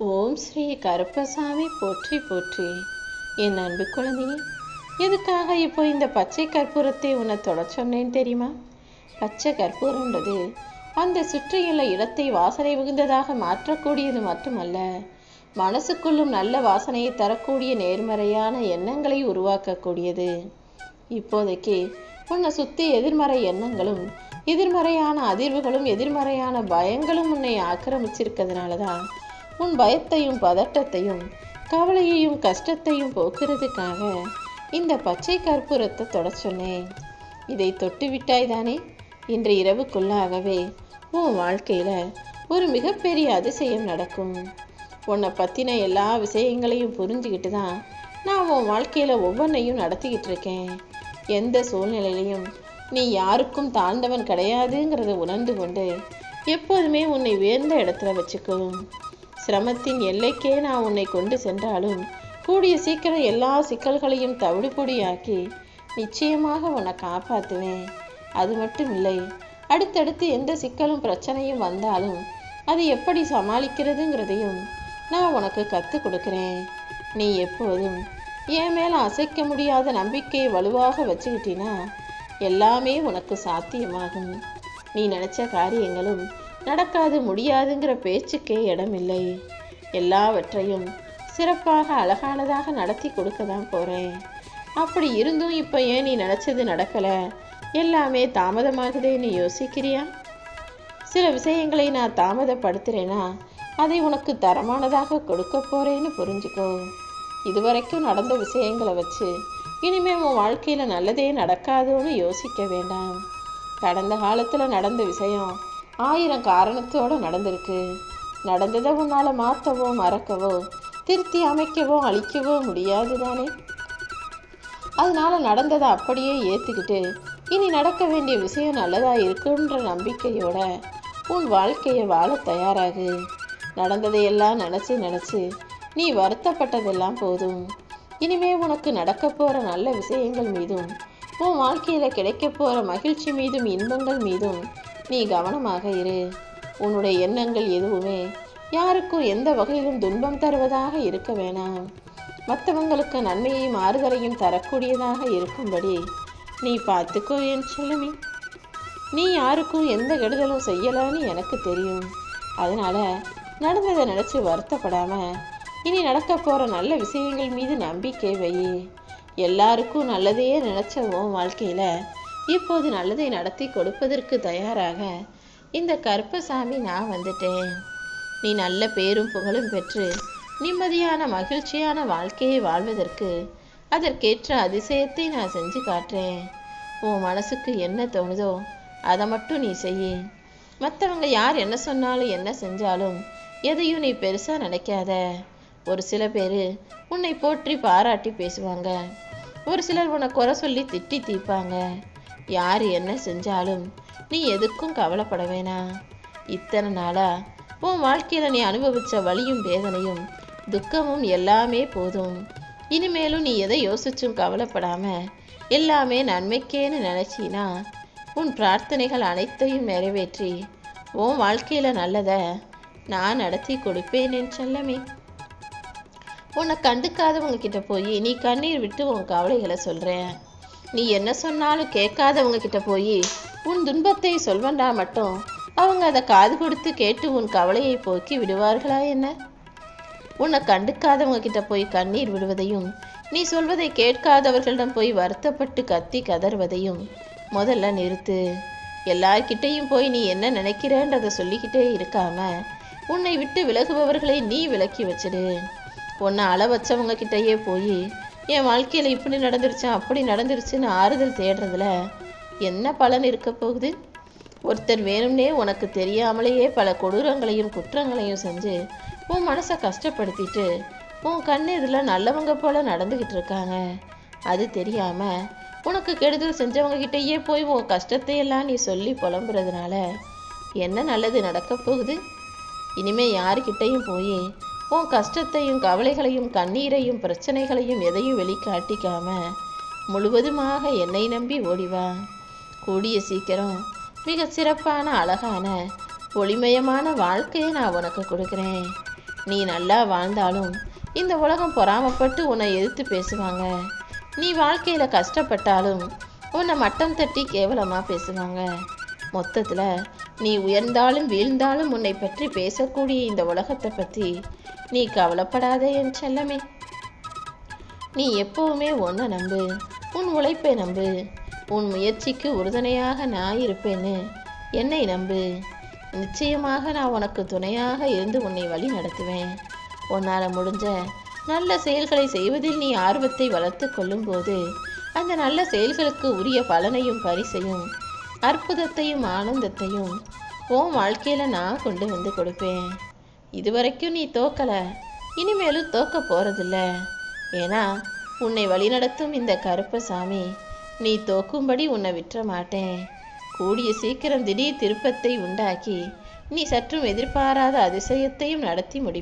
ஓம் ஸ்ரீ கருப்பசாமி போற்றி போற்றி. என் அன்பு குழந்தையே, எதுக்காக இப்போ இந்த பச்சை கற்பூரத்தை உன்னை தொட சொன்னேன் தெரியுமா? பச்சை கற்பூரன்றது அந்த சுற்றியுள்ள இடத்தை வாசனை மிகுந்ததாக மாற்றக்கூடியது மட்டுமல்ல, மனசுக்குள்ளும் நல்ல வாசனையை தரக்கூடிய நேர்மறையான எண்ணங்களை உருவாக்கக்கூடியது. இப்போதைக்கு உன்னை சுற்றி எதிர்மறை எண்ணங்களும் எதிர்மறையான அதிர்வுகளும் எதிர்மறையான பயங்களும் உன்னை ஆக்கிரமிச்சிருக்கிறதுனால தான் உன் பயத்தையும் பதட்டத்தையும் கவலையையும் கஷ்டத்தையும் போக்குறதுக்காக இந்த பச்சை கற்பூரத்தை தொட சொன்னேன். இதை தொட்டு விட்டாய் தானே, இன்று இரவுக்குள்ளாகவே உன் வாழ்க்கையில் ஒரு மிகப்பெரிய அதிசயம் நடக்கும். உன்னை பற்றின எல்லா விஷயங்களையும் புரிஞ்சுக்கிட்டு தான் நான் உன் வாழ்க்கையில் ஒவ்வொன்றையும் நடத்திக்கிட்டு இருக்கேன். எந்த சூழ்நிலையிலையும் நீ யாருக்கும் தாழ்ந்தவன் கிடையாதுங்கிறத உணர்ந்து கொண்டு எப்போதுமே உன்னை உயர்ந்த இடத்துல வச்சுக்கோ. சிரமத்தின் எல்லைக்கே நான் உன்னை கொண்டு சென்றாலும் கூடிய சீக்கிரம் எல்லா சிக்கல்களையும் தவிடுபொடியாக்கி நிச்சயமாக உன்னை காப்பாற்றுவேன். அது மட்டும் இல்லை, அடுத்தடுத்து எந்த சிக்கலும் பிரச்சனையும் வந்தாலும் அதை எப்படி சமாளிக்கிறதுங்கிறதையும் நான் உனக்கு கற்றுக் கொடுக்குறேன். நீ எப்போதும் என் மேலே அசைக்க முடியாத நம்பிக்கையை வலுவாக வச்சுக்கிட்டினா எல்லாமே உனக்கு சாத்தியமாகும். நீ நினச்ச காரியங்களும் நடக்காது முடியாதுங்கிற பேச்சுக்கே இடமில்லை. எல்லாவற்றையும் சிறப்பாக அழகானதாக நடத்தி கொடுக்க தான் போகிறேன். அப்படி இருந்தும் இப்போ ஏன் நீ நினச்சது நடக்கலை, எல்லாமே தாமதமாகுதேன்னு யோசிக்கிறியா? சில விஷயங்களை நான் தாமதப்படுத்துகிறேன்னா அதை உனக்கு தரமானதாக கொடுக்க போகிறேன்னு புரிஞ்சுக்கோ. இதுவரைக்கும் நடந்த விஷயங்களை வச்சு இனிமேல் உன் வாழ்க்கையில் நல்லதே நடக்காதோன்னு யோசிக்க வேண்டாம். கடந்த காலத்தில் நடந்த விஷயம் 1000 காரணத்தோடு நடந்திருக்கு. நடந்ததை உன்னால் மாற்றவோ மறக்கவோ திருத்தி அமைக்கவோ அழிக்கவோ முடியாது தானே. அதனால நடந்ததை அப்படியே ஏற்றுக்கிட்டு இனி நடக்க வேண்டிய விஷயம் நல்லதாக இருக்குன்ற நம்பிக்கையோட உன் வாழ்க்கையை வாழ தயாராகு. நடந்ததையெல்லாம் நினச்சி நீ வருத்தப்பட்டதெல்லாம் போதும். இனிமே உனக்கு நடக்க போகிற நல்ல விஷயங்கள் மீதும் உன் வாழ்க்கையில் கிடைக்க போகிற மகிழ்ச்சி மீதும் இன்பங்கள் மீதும் நீ கவனமாக இரு. உன்னுடைய எண்ணங்கள் எதுவுமே யாருக்கும் எந்த வகையிலும் துன்பம் தருவதாக இருக்க வேணாம். மற்றவங்களுக்கு நன்மையையும் ஆறுதலையும் தரக்கூடியதாக இருக்கும்படி நீ பார்த்துக்கோ என் செல்லமே. நீ யாருக்கும் எந்த கெடுதலும் செய்யலான்னு எனக்கு தெரியும். அதனால் நடந்ததை நினச்சி வருத்தப்படாமல் இனி நடக்க போகிற நல்ல விஷயங்கள் மீது நம்பிக்கை வை. எல்லாருக்கும் நல்லதே நினச்ச உன் வாழ்க்கையில் இப்போது நல்லதை நடத்தி கொடுப்பதற்கு தயாராக இந்த கருப்பசாமி நான் வந்துட்டேன். நீ நல்ல பேரும் புகழும் பெற்று நிம்மதியான மகிழ்ச்சியான வாழ்க்கையை வாழ்வதற்கு அதற்கேற்ற அதிசயத்தை நான் செஞ்சு காட்டுறேன். உன் மனசுக்கு என்ன தோணுதோ அதை மட்டும் நீ செய். மற்றவங்க யார் என்ன சொன்னாலும் என்ன செஞ்சாலும் எதையும் நீ பெருசாக நினைக்காத. ஒரு சில பேர் உன்னை போற்றி பாராட்டி பேசுவாங்க, ஒரு சிலர் உன்னை குறை சொல்லி திட்டி தீர்ப்பாங்க. யார் என்ன செஞ்சாலும் நீ எதுக்கும் கவலைப்பட வேணாம். இத்தனை நாளாக உன் வாழ்க்கையில் நீ அனுபவித்த வலியும் வேதனையும் துக்கமும் எல்லாமே போதும். இனிமேலும் நீ எதை யோசிச்சும் கவலைப்படாமல் எல்லாமே நன்மைக்கேன்னு நினச்சினா உன் பிரார்த்தனைகள் அனைத்தையும் நிறைவேற்றி உன் வாழ்க்கையில் நல்லதை நான் நடத்தி கொடுப்பேன் என் செல்லமே. உன்னை கண்டுக்காதவங்க கிட்ட போய் நீ கண்ணீர் விட்டு உன் கவலைகளை சொல்கிறேன். நீ என்ன சொன்னாலும் கேட்காதவங்க கிட்ட போய் உன் துன்பத்தை சொல்வண்டா மட்டும் அவங்க அதை காது கொடுத்து கேட்டு உன் கவலையை போக்கி விடுவார்களா என்ன? உன்னை கண்டுக்காதவங்க கிட்ட போய் கண்ணீர் விடுவதையும் நீ சொல்வதை கேட்காதவர்களிடம் போய் வருத்தப்பட்டு கத்தி கதறுவதையும் முதல்ல நிறுத்து. எல்லார்கிட்டையும் போய் நீ என்ன நினைக்கிறன்றதை சொல்லிக்கிட்டே இருக்காம உன்னை விட்டு விலகுபவர்களை நீ விலக்கி வச்சிடு. உன்னை அள வச்சவங்க கிட்டேயே போய் என் வாழ்க்கையில் இப்படி நடந்துருச்சு அப்படி நடந்துருச்சுன்னு ஆறுதல் தேடுறதுல என்ன பலன் இருக்க போகுது? ஒருத்தர் வேணும்னே உனக்கு தெரியாமலேயே பல கொடூரங்களையும் குற்றங்களையும் செஞ்சு உன் மனசை கஷ்டப்படுத்திட்டு உன் கண்ணெதிரில் நல்லவங்க போல நடந்துக்கிட்டு இருக்காங்க. அது தெரியாமல் உனக்கு கெடுதல் செஞ்சவங்க கிட்டேயே போய் உன் கஷ்டத்தையெல்லாம் நீ சொல்லி புலம்புறதுனால என்ன நல்லது நடக்க போகுது? இனிமே யாருக்கிட்டையும் போய் உன் கஷ்டத்தையும் கவலைகளையும் கண்ணீரையும் பிரச்சனைகளையும் எதையும் வெளிக்காட்டிக்காம முழுவதுமாக என்னை நம்பி ஓடிவா. கூடிய சீக்கிரம் மிக சிறப்பான அழகான ஒளிமயமான வாழ்க்கையை நான் உனக்கு கொடுக்குறேன். நீ நல்லா வாழ்ந்தாலும் இந்த உலகம் பொறாமப்பட்டு உன்னை எதிர்த்து பேசுவாங்க. நீ வாழ்க்கையில் கஷ்டப்பட்டாலும் உன்னை மட்டம் தட்டி கேவலமாக பேசுவாங்க. மொத்தத்தில் நீ உயர்ந்தாலும் வீழ்ந்தாலும் உன்னை பற்றி பேசக்கூடிய இந்த உலகத்தை பற்றி நீ கவலைப்படாதே என் செல்லமே. நீ எப்பவுமே உன்னை நம்பு, உன் உழைப்பை நம்பு, உன் முயற்சிக்கு உறுதுணையாக நான் இருப்பேன்னு என்னை நம்பு. நிச்சயமாக நான் உனக்கு துணையாக இருந்து உன்னை வழி நடத்துவேன். உன்னால் முடிஞ்ச நல்ல செயல்களை செய்வதில் நீ ஆர்வத்தை வளர்த்து கொள்ளும்போது அந்த நல்ல செயல்களுக்கு உரிய பலனையும் பரிசையும் அற்புதத்தையும் ஆனந்தத்தையும் உன் வாழ்க்கையில் நான் கொண்டு வந்து கொடுப்பேன். இதுவரைக்கும் நீ தோக்கலை, இனிமேலும் தோக்க போகிறதில்ல. ஏன்னா உன்னை வழிநடத்தும் இந்த கருப்பசாமி நீ தோக்கும்படி உன்னை விட்டுற மாட்டேன். கூடிய சீக்கிரம் திடீர் திருப்பத்தை உண்டாக்கி நீ சற்றும் எதிர்பாராத அதிசயத்தையும் நடத்தி முடிப்பேன்.